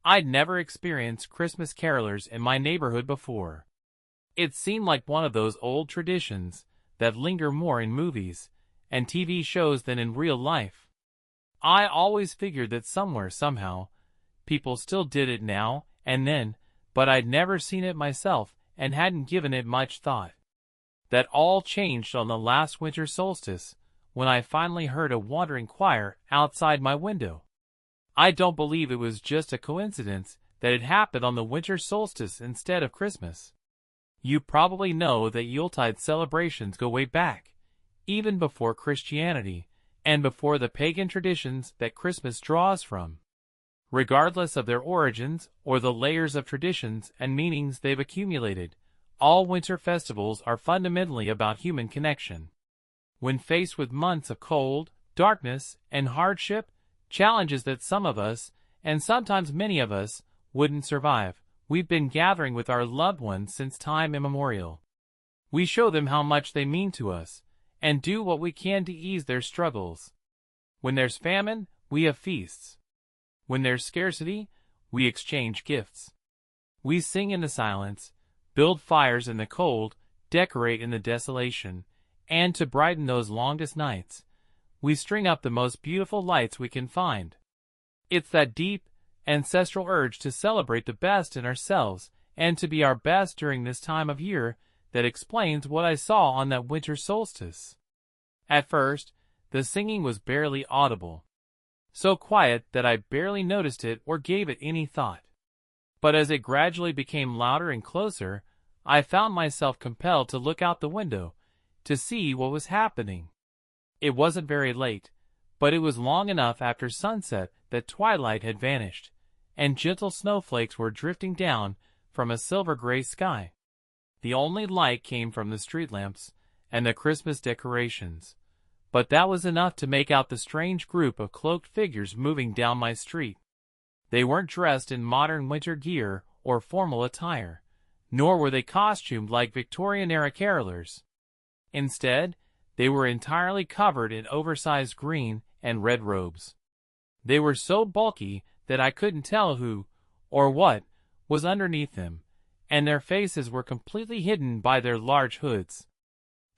I'd never experienced Christmas carolers in my neighborhood before. It seemed like one of those old traditions that linger more in movies and TV shows than in real life. I always figured that somewhere, somehow, people still did it now and then, but I'd never seen it myself and hadn't given it much thought. That all changed on the last winter solstice, when I finally heard a wandering choir outside my window. I don't believe it was just a coincidence that it happened on the winter solstice instead of Christmas. You probably know that Yuletide celebrations go way back, even before Christianity, and before the pagan traditions that Christmas draws from. Regardless of their origins or the layers of traditions and meanings they've accumulated, all winter festivals are fundamentally about human connection. When faced with months of cold, darkness, and hardship, challenges that some of us, and sometimes many of us, wouldn't survive, we've been gathering with our loved ones since time immemorial. We show them how much they mean to us, and do what we can to ease their struggles. When there's famine, we have feasts. When there's scarcity, we exchange gifts. We sing in the silence, build fires in the cold, decorate in the desolation, and to brighten those longest nights, we string up the most beautiful lights we can find. It's that deep, ancestral urge to celebrate the best in ourselves and to be our best during this time of year that explains what I saw on that winter solstice. At first, the singing was barely audible. So quiet that I barely noticed it or gave it any thought. But as it gradually became louder and closer, I found myself compelled to look out the window to see what was happening. It wasn't very late, but it was long enough after sunset that twilight had vanished, and gentle snowflakes were drifting down from a silver-gray sky. The only light came from the street lamps and the Christmas decorations, but that was enough to make out the strange group of cloaked figures moving down my street. They weren't dressed in modern winter gear or formal attire, nor were they costumed like Victorian-era carolers. Instead, they were entirely covered in oversized green and red robes. They were so bulky that I couldn't tell who, or what, was underneath them, and their faces were completely hidden by their large hoods.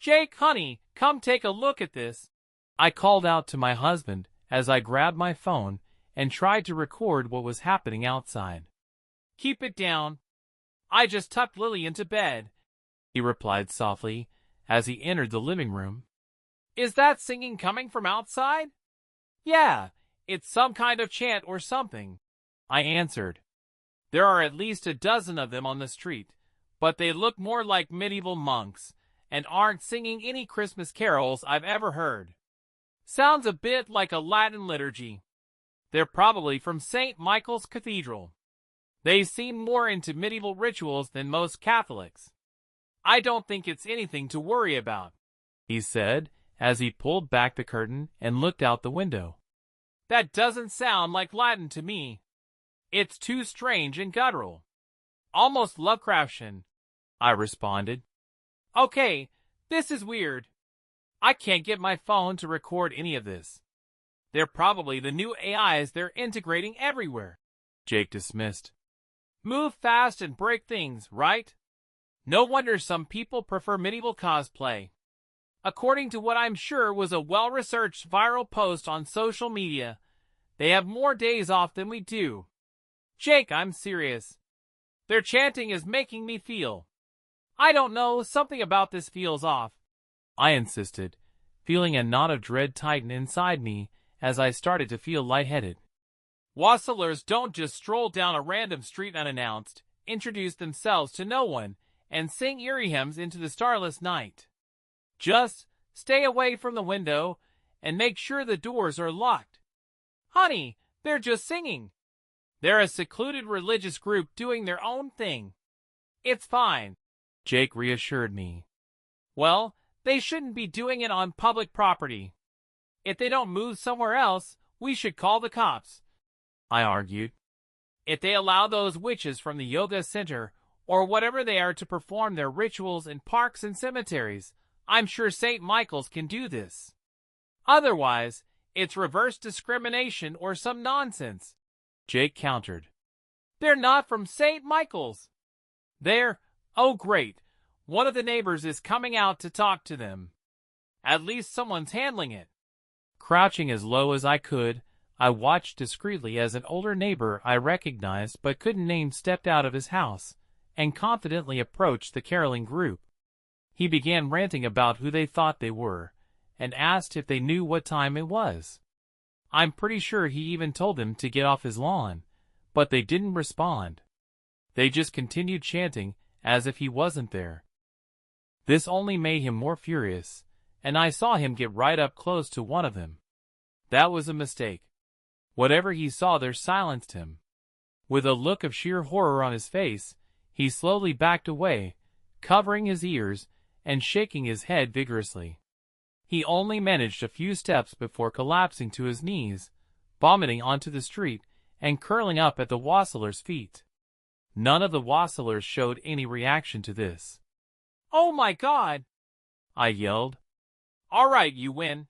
"Jake, honey, come take a look at this," I called out to my husband as I grabbed my phone and tried to record what was happening outside. "Keep it down. I just tucked Lily into bed," he replied softly as he entered the living room. "Is that singing coming from outside?" "Yeah, it's some kind of chant or something," I answered. "There are at least a dozen of them on the street, but they look more like medieval monks and aren't singing any Christmas carols I've ever heard. Sounds a bit like a Latin liturgy. They're probably from St. Michael's Cathedral. They seem more into medieval rituals than most Catholics. I don't think it's anything to worry about," he said as he pulled back the curtain and looked out the window. "That doesn't sound like Latin to me. It's too strange and guttural. Almost Lovecraftian," I responded. "Okay, this is weird. I can't get my phone to record any of this. They're probably the new AIs they're integrating everywhere," Jake dismissed. "Move fast and break things, right? No wonder some people prefer medieval cosplay. According to what I'm sure was a well-researched viral post on social media, they have more days off than we do. Jake, I'm serious. Their chanting is making me feel. I don't know, something about this feels off," I insisted, feeling a knot of dread tighten inside me as I started to feel lightheaded. "Wassaillers don't just stroll down a random street unannounced, introduce themselves to no one, and sing eerie hymns into the starless night. Just stay away from the window and make sure the doors are locked. Honey, they're just singing. They're a secluded religious group doing their own thing. It's fine," Jake reassured me. "Well, they shouldn't be doing it on public property. If they don't move somewhere else, we should call the cops," I argued. "If they allow those witches from the yoga center or whatever they are to perform their rituals in parks and cemeteries, I'm sure St. Michael's can do this. Otherwise, it's reverse discrimination or some nonsense," Jake countered. They're not from St. Michael's. Oh great, one of the neighbors is coming out to talk to them. At least someone's handling it. Crouching as low as I could, I watched discreetly as an older neighbor I recognized but couldn't name stepped out of his house and confidently approached the caroling group. He began ranting about who they thought they were and asked if they knew what time it was. I'm pretty sure he even told them to get off his lawn, but they didn't respond. They just continued chanting as if he wasn't there. This only made him more furious, and I saw him get right up close to one of them. That was a mistake. Whatever he saw there silenced him. With a look of sheer horror on his face, he slowly backed away, covering his ears and shaking his head vigorously. He only managed a few steps before collapsing to his knees, vomiting onto the street and curling up at the Wassaillers' feet. None of the Wassaillers showed any reaction to this. "Oh my God!" I yelled. "All right, you win.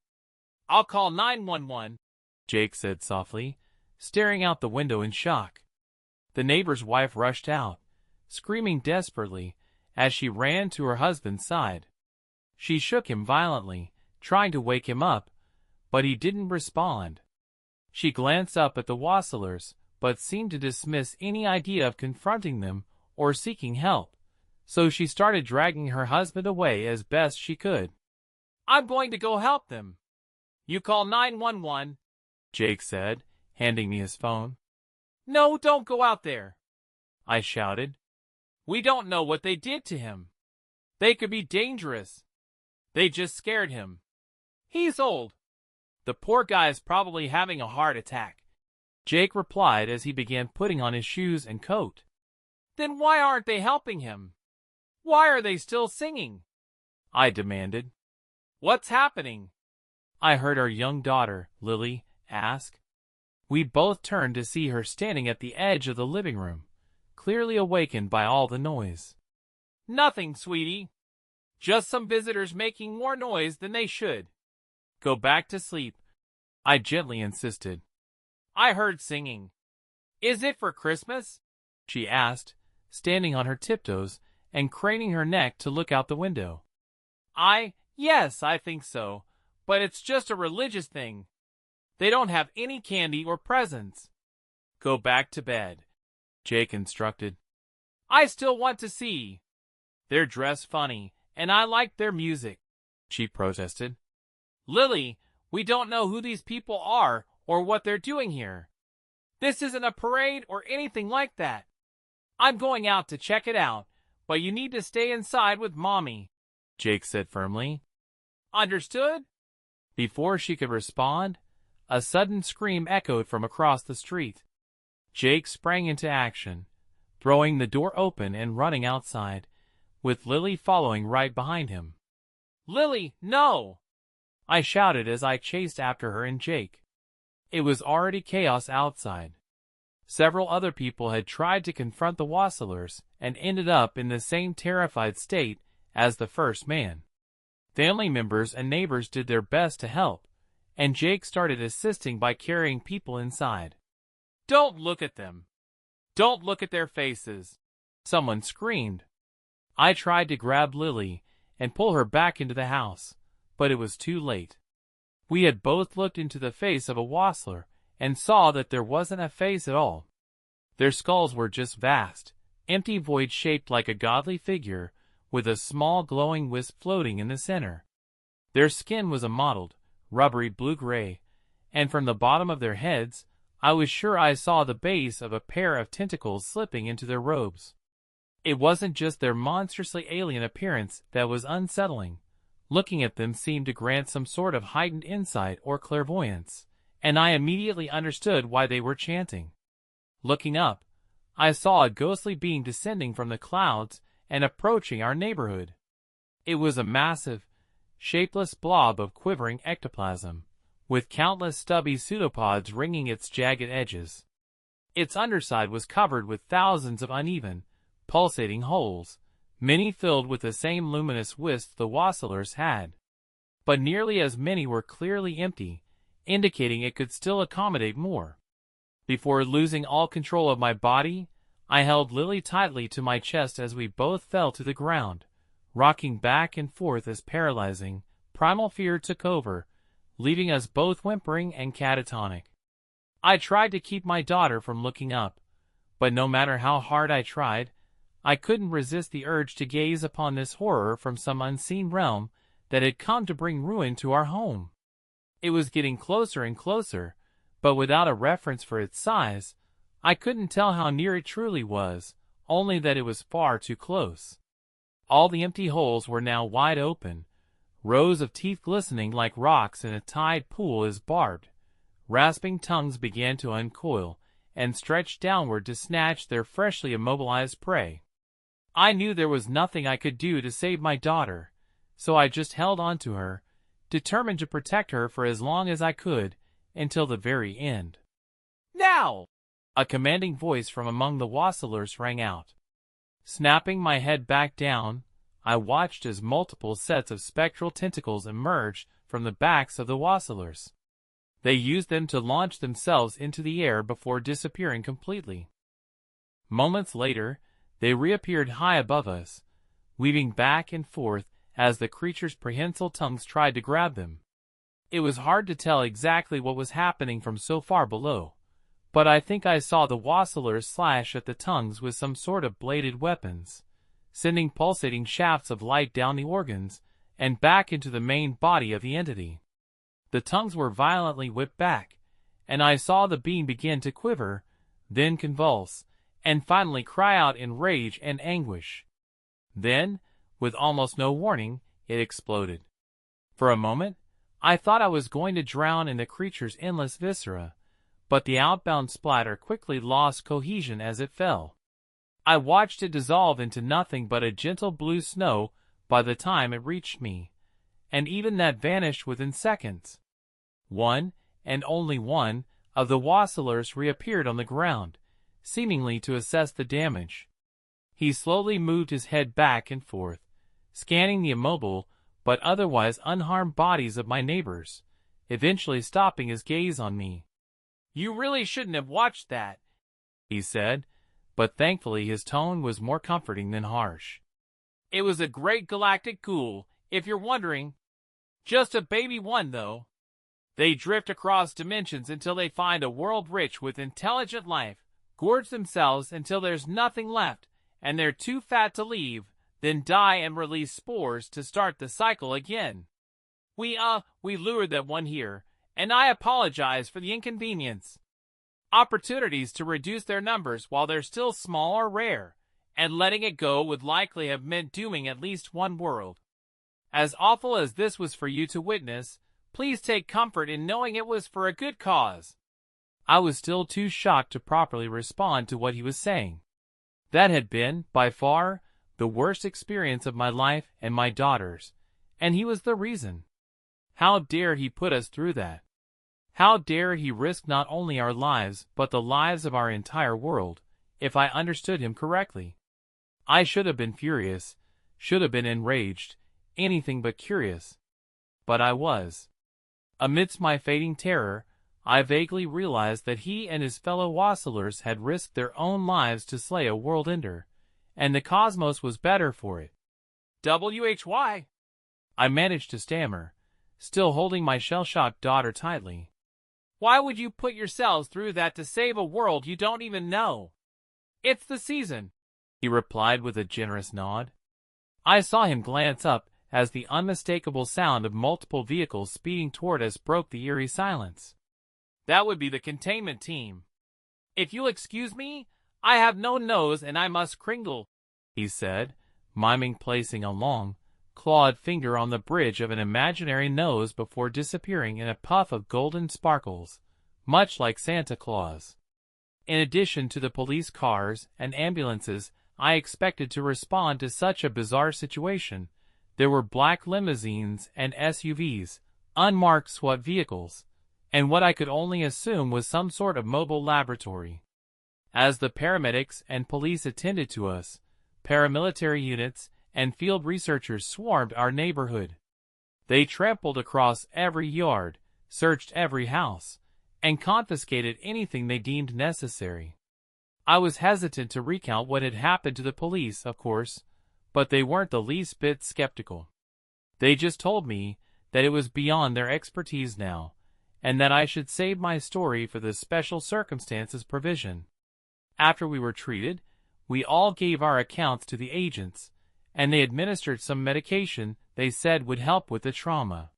I'll call 911, Jake said softly, staring out the window in shock. The neighbor's wife rushed out, screaming desperately as she ran to her husband's side. She shook him violently, trying to wake him up, but he didn't respond. She glanced up at the Wassaillers, but seemed to dismiss any idea of confronting them or seeking help, so she started dragging her husband away as best she could. "I'm going to go help them. You call 911, Jake said, handing me his phone. "No, don't go out there," I shouted. "We don't know what they did to him. They could be dangerous. They just scared him. He's old. The poor guy's probably having a heart attack," Jake replied as he began putting on his shoes and coat. "Then why aren't they helping him? Why are they still singing?" I demanded. "What's happening?" I heard our young daughter, Lily, ask. We both turned to see her standing at the edge of the living room, clearly awakened by all the noise. "Nothing, sweetie. Just some visitors making more noise than they should. Go back to sleep," I gently insisted. "I heard singing. Is it for Christmas?" she asked, standing on her tiptoes and craning her neck to look out the window. Yes, I think so, but it's just a religious thing. They don't have any candy or presents." "Go back to bed," Jake instructed. "I still want to see. They're dressed funny, and I like their music," she protested. "Lily, we don't know who these people are or what they're doing here. This isn't a parade or anything like that. I'm going out to check it out, but you need to stay inside with Mommy," Jake said firmly. "Understood?" Before she could respond, a sudden scream echoed from across the street. Jake sprang into action, throwing the door open and running outside, with Lily following right behind him. "Lily, no!" I shouted as I chased after her and Jake. It was already chaos outside. Several other people had tried to confront the Wassaillers and ended up in the same terrified state as the first man. Family members and neighbors did their best to help, and Jake started assisting by carrying people inside. "Don't look at them. Don't look at their faces," someone screamed. I tried to grab Lily and pull her back into the house, but it was too late. We had both looked into the face of a Wassailler and saw that there wasn't a face at all. Their skulls were just vast, empty voids shaped like a godly figure, with a small glowing wisp floating in the center. Their skin was a mottled, rubbery blue-gray, and from the bottom of their heads, I was sure I saw the base of a pair of tentacles slipping into their robes. It wasn't just their monstrously alien appearance that was unsettling. Looking at them seemed to grant some sort of heightened insight or clairvoyance, and I immediately understood why they were chanting. Looking up, I saw a ghostly being descending from the clouds and approaching our neighborhood. It was a massive, shapeless blob of quivering ectoplasm, with countless stubby pseudopods ringing its jagged edges. Its underside was covered with thousands of uneven, pulsating holes, many filled with the same luminous wisps the Wassaillers had. But nearly as many were clearly empty, indicating it could still accommodate more. Before losing all control of my body, I held Lily tightly to my chest as we both fell to the ground, rocking back and forth as paralyzing, primal fear took over, leaving us both whimpering and catatonic. I tried to keep my daughter from looking up, but no matter how hard I tried, I couldn't resist the urge to gaze upon this horror from some unseen realm that had come to bring ruin to our home. It was getting closer and closer, but without a reference for its size, I couldn't tell how near it truly was, only that it was far too close. All the empty holes were now wide open, rows of teeth glistening like rocks in a tide pool as barbed, rasping tongues began to uncoil and stretch downward to snatch their freshly immobilized prey. I knew there was nothing I could do to save my daughter, so I just held on to her, determined to protect her for as long as I could, until the very end. "Now!" A commanding voice from among the Wassaillers rang out. Snapping my head back down, I watched as multiple sets of spectral tentacles emerged from the backs of the Wassaillers. They used them to launch themselves into the air before disappearing completely. Moments later, they reappeared high above us, weaving back and forth as the creature's prehensile tongues tried to grab them. It was hard to tell exactly what was happening from so far below, but I think I saw the Wassaillers slash at the tongues with some sort of bladed weapons, sending pulsating shafts of light down the organs and back into the main body of the entity. The tongues were violently whipped back, and I saw the being begin to quiver, then convulse, and finally cry out in rage and anguish. Then, with almost no warning, it exploded. For a moment, I thought I was going to drown in the creature's endless viscera, but the outbound splatter quickly lost cohesion as it fell. I watched it dissolve into nothing but a gentle blue snow by the time it reached me, and even that vanished within seconds. One, and only one, of the Wassaillers reappeared on the ground, seemingly to assess the damage. He slowly moved his head back and forth, scanning the immobile but otherwise unharmed bodies of my neighbors, eventually stopping his gaze on me. "You really shouldn't have watched that," he said, but thankfully his tone was more comforting than harsh. "It was a great galactic ghoul, if you're wondering. Just a baby one, though. They drift across dimensions until they find a world rich with intelligent life, gorge themselves until there's nothing left, and they're too fat to leave, then die and release spores to start the cycle again. We lured that one here, and I apologize for the inconvenience. Opportunities to reduce their numbers while they're still small are rare, and letting it go would likely have meant dooming at least one world. As awful as this was for you to witness, please take comfort in knowing it was for a good cause." I was still too shocked to properly respond to what he was saying. That had been, by far, the worst experience of my life and my daughter's, and he was the reason. How dare he put us through that? How dare he risk not only our lives but the lives of our entire world, if I understood him correctly? I should have been furious, should have been enraged, anything but curious. But I was. Amidst my fading terror, I vaguely realized that he and his fellow Wassaillers had risked their own lives to slay a world-ender, and the cosmos was better for it. "WHY?" I managed to stammer, still holding my shell-shocked daughter tightly. "Why would you put yourselves through that to save a world you don't even know?" "It's the season," he replied with a generous nod. I saw him glance up as the unmistakable sound of multiple vehicles speeding toward us broke the eerie silence. "That would be the containment team. If you'll excuse me, I have no nose and I must kringle," he said, miming placing a long, clawed finger on the bridge of an imaginary nose before disappearing in a puff of golden sparkles, much like Santa Claus. In addition to the police cars and ambulances I expected to respond to such a bizarre situation, there were black limousines and SUVs, unmarked SWAT vehicles, and what I could only assume was some sort of mobile laboratory. As the paramedics and police attended to us, paramilitary units and field researchers swarmed our neighborhood. They trampled across every yard, searched every house, and confiscated anything they deemed necessary. I was hesitant to recount what had happened to the police, of course, but they weren't the least bit skeptical. They just told me that it was beyond their expertise now, and that I should save my story for the special circumstances provision. After we were treated, we all gave our accounts to the agents, and they administered some medication they said would help with the trauma.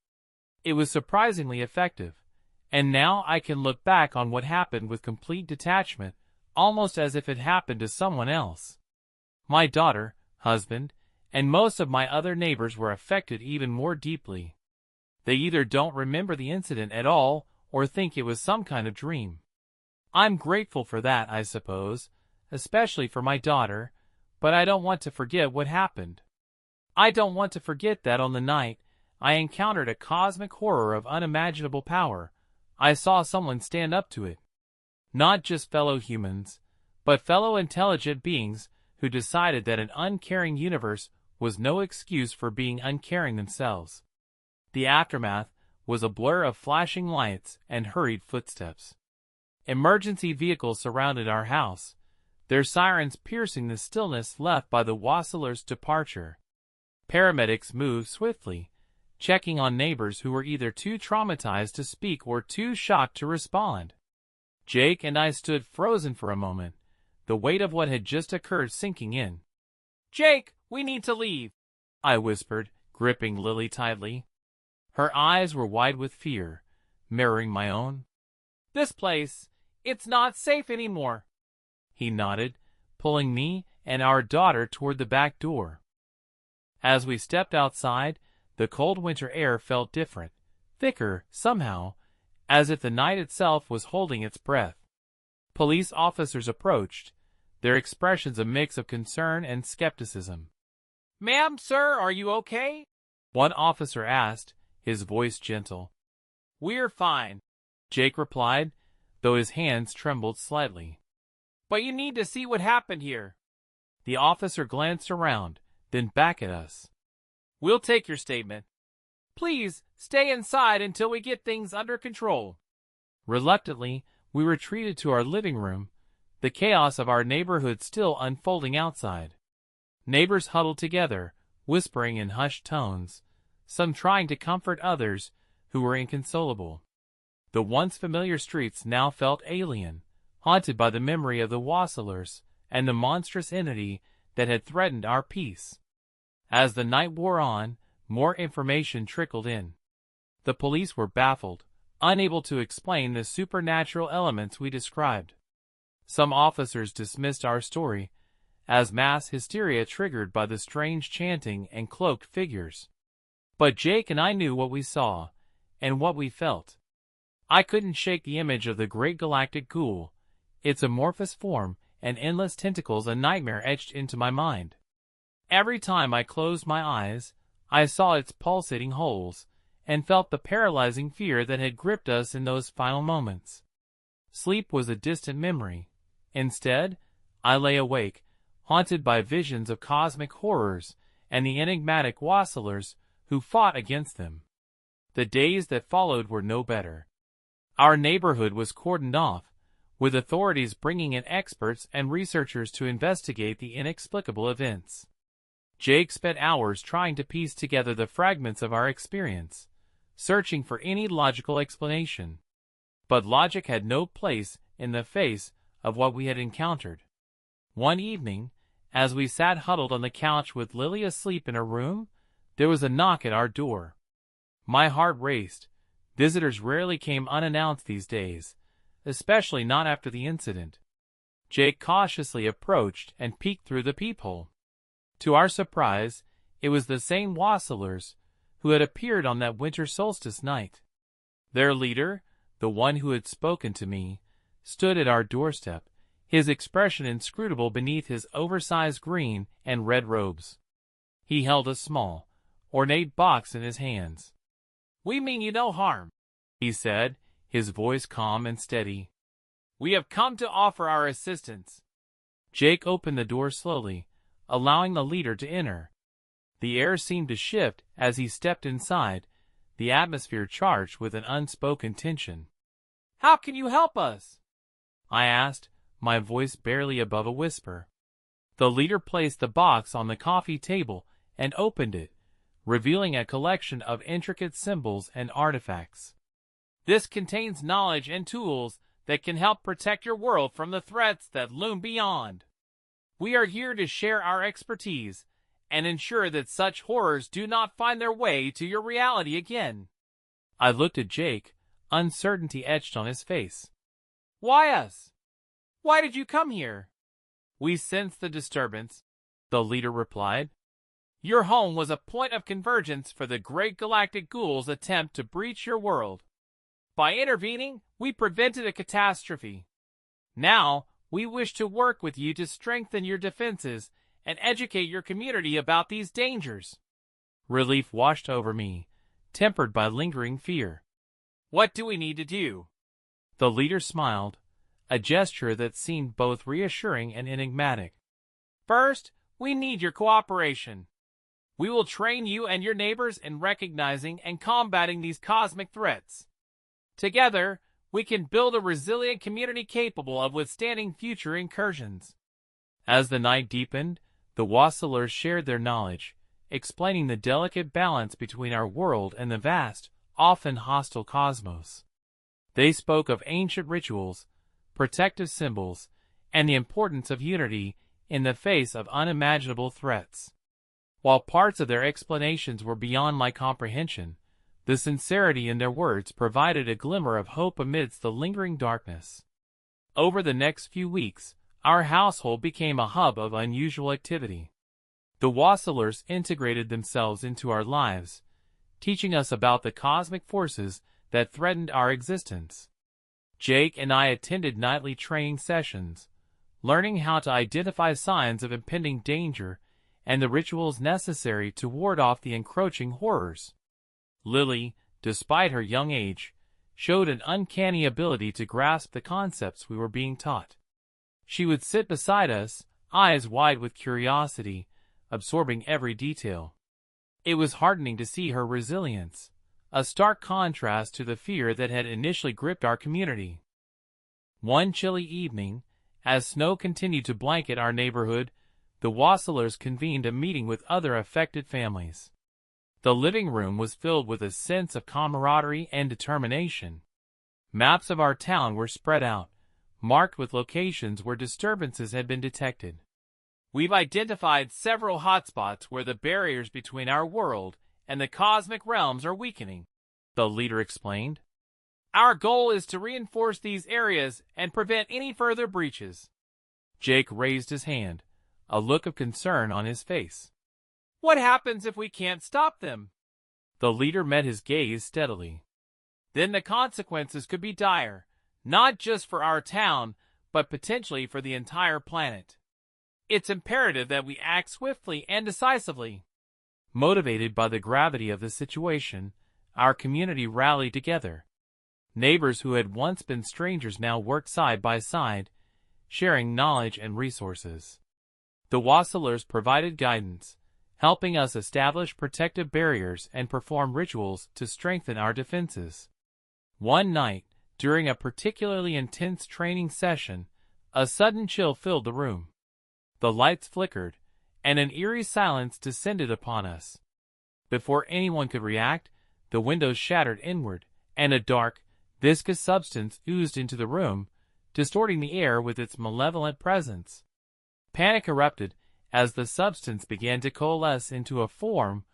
It was surprisingly effective, and now I can look back on what happened with complete detachment, almost as if it happened to someone else. My daughter, husband, and most of my other neighbors were affected even more deeply. They either don't remember the incident at all or think it was some kind of dream. I'm grateful for that, I suppose, especially for my daughter, but I don't want to forget what happened. I don't want to forget that on the night I encountered a cosmic horror of unimaginable power, I saw someone stand up to it. Not just fellow humans, but fellow intelligent beings who decided that an uncaring universe was no excuse for being uncaring themselves. The aftermath was a blur of flashing lights and hurried footsteps. Emergency vehicles surrounded our house, their sirens piercing the stillness left by the Wassaillers' departure. Paramedics moved swiftly, checking on neighbors who were either too traumatized to speak or too shocked to respond. Jake and I stood frozen for a moment, the weight of what had just occurred sinking in. "Jake, we need to leave," I whispered, gripping Lily tightly. Her eyes were wide with fear, mirroring my own. "This place, it's not safe anymore." He nodded, pulling me and our daughter toward the back door. As we stepped outside, the cold winter air felt different, thicker, somehow, as if the night itself was holding its breath. Police officers approached, their expressions a mix of concern and skepticism. "Ma'am, sir, are you okay?" one officer asked, his voice gentle. "We're fine," Jake replied, though his hands trembled slightly. "But you need to see what happened here." The officer glanced around, then back at us. "We'll take your statement. Please stay inside until we get things under control." Reluctantly, we retreated to our living room, the chaos of our neighborhood still unfolding outside. Neighbors huddled together, whispering in hushed tones, some trying to comfort others who were inconsolable. The once familiar streets now felt alien, haunted by the memory of the Wassaillers and the monstrous entity that had threatened our peace. As the night wore on, more information trickled in. The police were baffled, unable to explain the supernatural elements we described. Some officers dismissed our story as mass hysteria triggered by the strange chanting and cloaked figures. But Jake and I knew what we saw, and what we felt. I couldn't shake the image of the great galactic ghoul, its amorphous form and endless tentacles a nightmare etched into my mind. Every time I closed my eyes, I saw its pulsating holes, and felt the paralyzing fear that had gripped us in those final moments. Sleep was a distant memory. Instead, I lay awake, haunted by visions of cosmic horrors and the enigmatic Wassaillers who fought against them. The days that followed were no better. Our neighborhood was cordoned off, with authorities bringing in experts and researchers to investigate the inexplicable events. Jake spent hours trying to piece together the fragments of our experience, searching for any logical explanation. But logic had no place in the face of what we had encountered. One evening, as we sat huddled on the couch with Lily asleep in her room, there was a knock at our door. My heart raced. Visitors rarely came unannounced these days, especially not after the incident. Jake cautiously approached and peeked through the peephole. To our surprise, it was the same Wassaillers who had appeared on that winter solstice night. Their leader, the one who had spoken to me, stood at our doorstep, his expression inscrutable beneath his oversized green and red robes. He held a small, ornate box in his hands. "We mean you no harm," he said, his voice calm and steady. "We have come to offer our assistance." Jake opened the door slowly, allowing the leader to enter. The air seemed to shift as he stepped inside, the atmosphere charged with an unspoken tension. "How can you help us?" I asked, my voice barely above a whisper. The leader placed the box on the coffee table and opened it, revealing a collection of intricate symbols and artifacts. This contains knowledge and tools that can help protect your world from the threats that loom beyond. We are here to share our expertise and ensure that such horrors do not find their way to your reality again. I looked at Jake, uncertainty etched on his face. Why us? Why did you come here? We sensed the disturbance, the leader replied. Your home was a point of convergence for the great galactic ghouls' attempt to breach your world. By intervening, we prevented a catastrophe. Now, we wish to work with you to strengthen your defenses and educate your community about these dangers. Relief washed over me, tempered by lingering fear. What do we need to do? The leader smiled, a gesture that seemed both reassuring and enigmatic. First, we need your cooperation. We will train you and your neighbors in recognizing and combating these cosmic threats. Together, we can build a resilient community capable of withstanding future incursions. As the night deepened, the Wassaillers shared their knowledge, explaining the delicate balance between our world and the vast, often hostile cosmos. They spoke of ancient rituals, protective symbols, and the importance of unity in the face of unimaginable threats. While parts of their explanations were beyond my comprehension, the sincerity in their words provided a glimmer of hope amidst the lingering darkness. Over the next few weeks, our household became a hub of unusual activity. The Wassaillers integrated themselves into our lives, teaching us about the cosmic forces that threatened our existence. Jake and I attended nightly training sessions, learning how to identify signs of impending danger and the rituals necessary to ward off the encroaching horrors. Lily, despite her young age, showed an uncanny ability to grasp the concepts we were being taught. She would sit beside us, eyes wide with curiosity, absorbing every detail. It was heartening to see her resilience, a stark contrast to the fear that had initially gripped our community. One chilly evening, as snow continued to blanket our neighborhood, the Wassaillers convened a meeting with other affected families. The living room was filled with a sense of camaraderie and determination. Maps of our town were spread out, marked with locations where disturbances had been detected. We've identified several hotspots where the barriers between our world and the cosmic realms are weakening, the leader explained. Our goal is to reinforce these areas and prevent any further breaches. Jake raised his hand, a look of concern on his face. What happens if we can't stop them? The leader met his gaze steadily. Then the consequences could be dire, not just for our town, but potentially for the entire planet. It's imperative that we act swiftly and decisively. Motivated by the gravity of the situation, our community rallied together. Neighbors who had once been strangers now worked side by side, sharing knowledge and resources. The Wassaillers provided guidance, helping us establish protective barriers and perform rituals to strengthen our defenses. One night, during a particularly intense training session, a sudden chill filled the room. The lights flickered, and an eerie silence descended upon us. Before anyone could react, the windows shattered inward, and a dark, viscous substance oozed into the room, distorting the air with its malevolent presence. Panic erupted as the substance began to coalesce into a form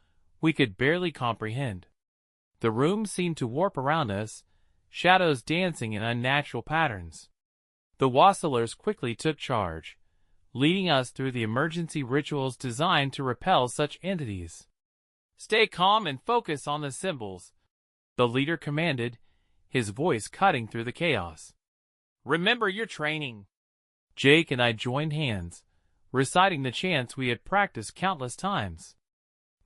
we could barely comprehend. The room seemed to warp around us, shadows dancing in unnatural patterns. The Wassaillers quickly took charge, leading us through the emergency rituals designed to repel such entities. Stay calm and focus on the symbols, the leader commanded, his voice cutting through the chaos. Remember your training. Jake and I joined hands, reciting the chants we had practiced countless times.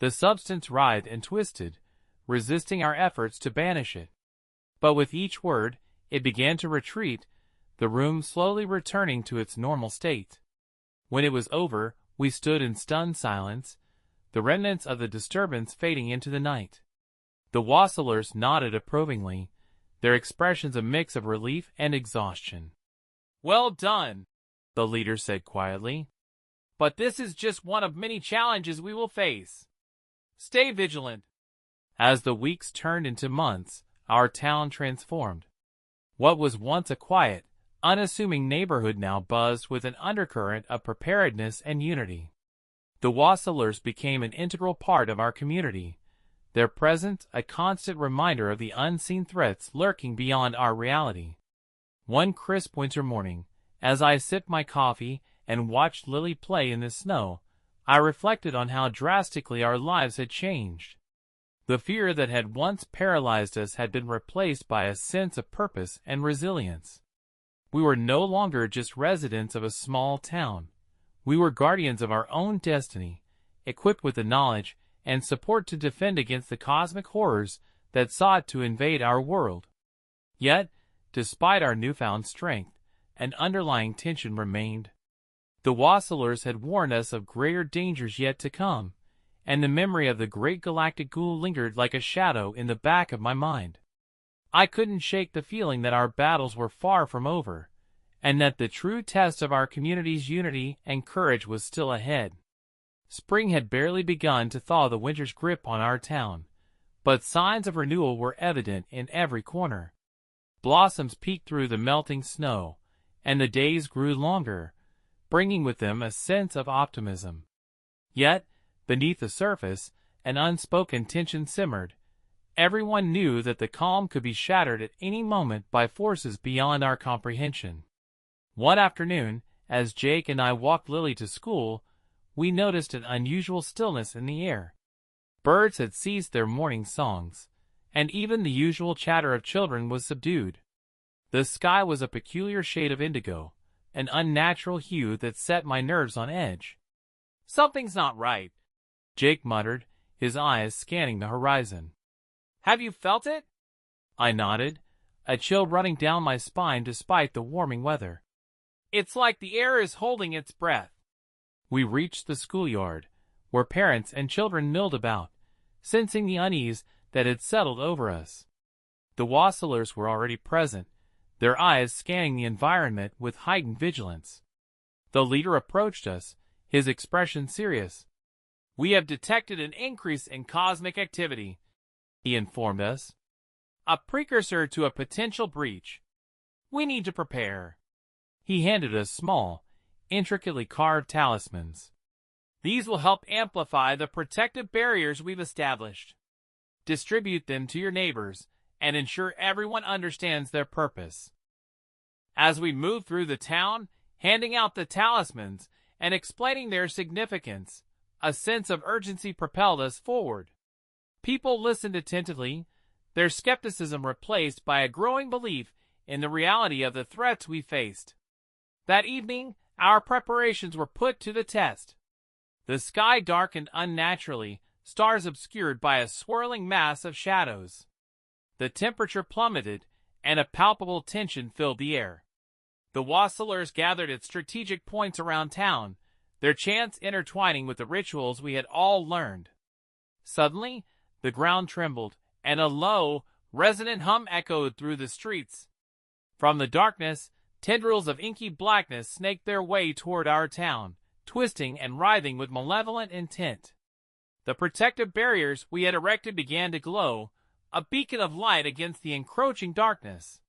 The substance writhed and twisted, resisting our efforts to banish it. But with each word, it began to retreat, the room slowly returning to its normal state. When it was over, we stood in stunned silence, the remnants of the disturbance fading into the night. The Wassaillers nodded approvingly, their expressions a mix of relief and exhaustion. Well done, the leader said quietly. But this is just one of many challenges we will face. Stay vigilant. As the weeks turned into months, our town transformed. What was once a quiet, unassuming neighborhood now buzzed with an undercurrent of preparedness and unity. The Wassaillers became an integral part of our community, their presence a constant reminder of the unseen threats lurking beyond our reality. One crisp winter morning, as I sipped my coffee and watched Lily play in the snow, I reflected on how drastically our lives had changed. The fear that had once paralyzed us had been replaced by a sense of purpose and resilience. We were no longer just residents of a small town. We were guardians of our own destiny, equipped with the knowledge and support to defend against the cosmic horrors that sought to invade our world. Yet, despite our newfound strength, an underlying tension remained. The Wassaillers had warned us of greater dangers yet to come, and the memory of the great galactic ghoul lingered like a shadow in the back of my mind. I couldn't shake the feeling that our battles were far from over, and that the true test of our community's unity and courage was still ahead. Spring had barely begun to thaw the winter's grip on our town, but signs of renewal were evident in every corner. Blossoms peeked through the melting snow, and the days grew longer, bringing with them a sense of optimism. Yet, beneath the surface, an unspoken tension simmered. Everyone knew that the calm could be shattered at any moment by forces beyond our comprehension. One afternoon, as Jake and I walked Lily to school, we noticed an unusual stillness in the air. Birds had ceased their morning songs, and even the usual chatter of children was subdued. The sky was a peculiar shade of indigo, an unnatural hue that set my nerves on edge. "Something's not right," Jake muttered, his eyes scanning the horizon. "Have you felt it?" I nodded, a chill running down my spine despite the warming weather. "It's like the air is holding its breath." We reached the schoolyard, where parents and children milled about, sensing the unease that had settled over us. The Wassaillers were already present, their eyes scanning the environment with heightened vigilance. The leader approached us, his expression serious. "We have detected an increase in cosmic activity," he informed us. "A precursor to a potential breach. We need to prepare." He handed us small, intricately carved talismans. "These will help amplify the protective barriers we've established. Distribute them to your neighbors and ensure everyone understands their purpose." As we moved through the town, handing out the talismans and explaining their significance, a sense of urgency propelled us forward. People listened attentively, their skepticism replaced by a growing belief in the reality of the threats we faced. That evening, our preparations were put to the test. The sky darkened unnaturally, stars obscured by a swirling mass of shadows. The temperature plummeted, and a palpable tension filled the air. The Wassaillers gathered at strategic points around town, their chants intertwining with the rituals we had all learned. Suddenly, the ground trembled, and a low, resonant hum echoed through the streets. From the darkness, tendrils of inky blackness snaked their way toward our town, twisting and writhing with malevolent intent. The protective barriers we had erected began to glow, a beacon of light against the encroaching darkness.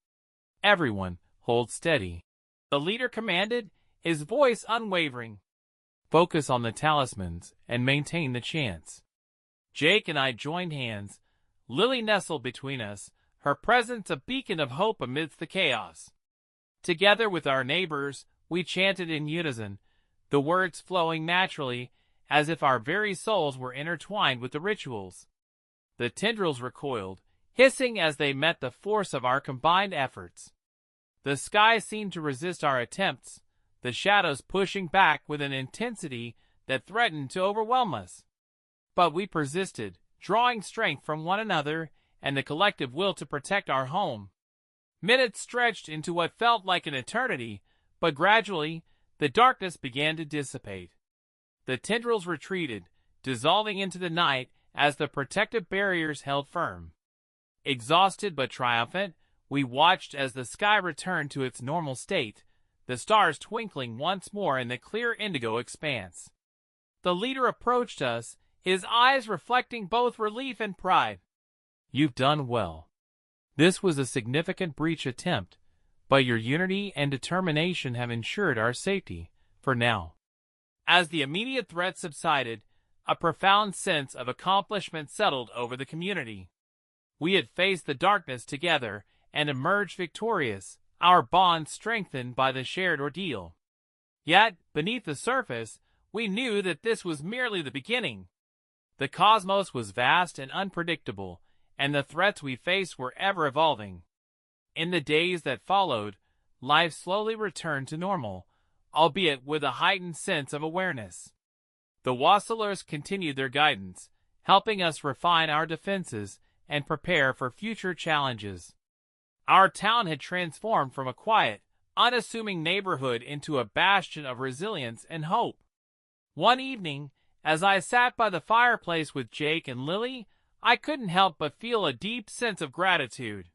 "Everyone, hold steady," the leader commanded, his voice unwavering. "Focus on the talismans and maintain the chants." Jake and I joined hands, Lily nestled between us, her presence a beacon of hope amidst the chaos. Together with our neighbors, we chanted in unison, the words flowing naturally, as if our very souls were intertwined with the rituals. The tendrils recoiled, hissing as they met the force of our combined efforts. The sky seemed to resist our attempts, the shadows pushing back with an intensity that threatened to overwhelm us. But we persisted, drawing strength from one another and the collective will to protect our home. Minutes stretched into what felt like an eternity, but gradually, the darkness began to dissipate. The tendrils retreated, dissolving into the night as the protective barriers held firm. Exhausted but triumphant, we watched as the sky returned to its normal state, the stars twinkling once more in the clear indigo expanse. The leader approached us, his eyes reflecting both relief and pride. "You've done well. This was a significant breach attempt, but your unity and determination have ensured our safety, for now." As the immediate threat subsided, a profound sense of accomplishment settled over the community. We had faced the darkness together and emerged victorious, our bond strengthened by the shared ordeal. Yet, beneath the surface, we knew that this was merely the beginning. The cosmos was vast and unpredictable, and the threats we faced were ever evolving. In the days that followed, life slowly returned to normal, albeit with a heightened sense of awareness. The Wassaillers continued their guidance, helping us refine our defenses and prepare for future challenges. Our town had transformed from a quiet, unassuming neighborhood into a bastion of resilience and hope. One evening, as I sat by the fireplace with Jake and Lily, I couldn't help but feel a deep sense of gratitude.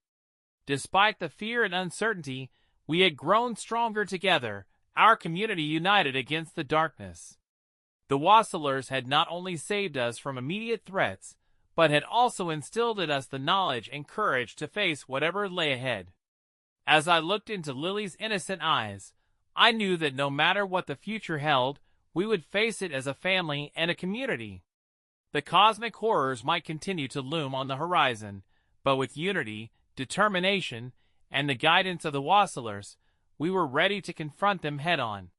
Despite the fear and uncertainty, we had grown stronger together, our community united against the darkness. The Wassaillers had not only saved us from immediate threats, but had also instilled in us the knowledge and courage to face whatever lay ahead. As I looked into Lily's innocent eyes, I knew that no matter what the future held, we would face it as a family and a community. The cosmic horrors might continue to loom on the horizon, but with unity, determination, and the guidance of the Wassaillers, we were ready to confront them head-on.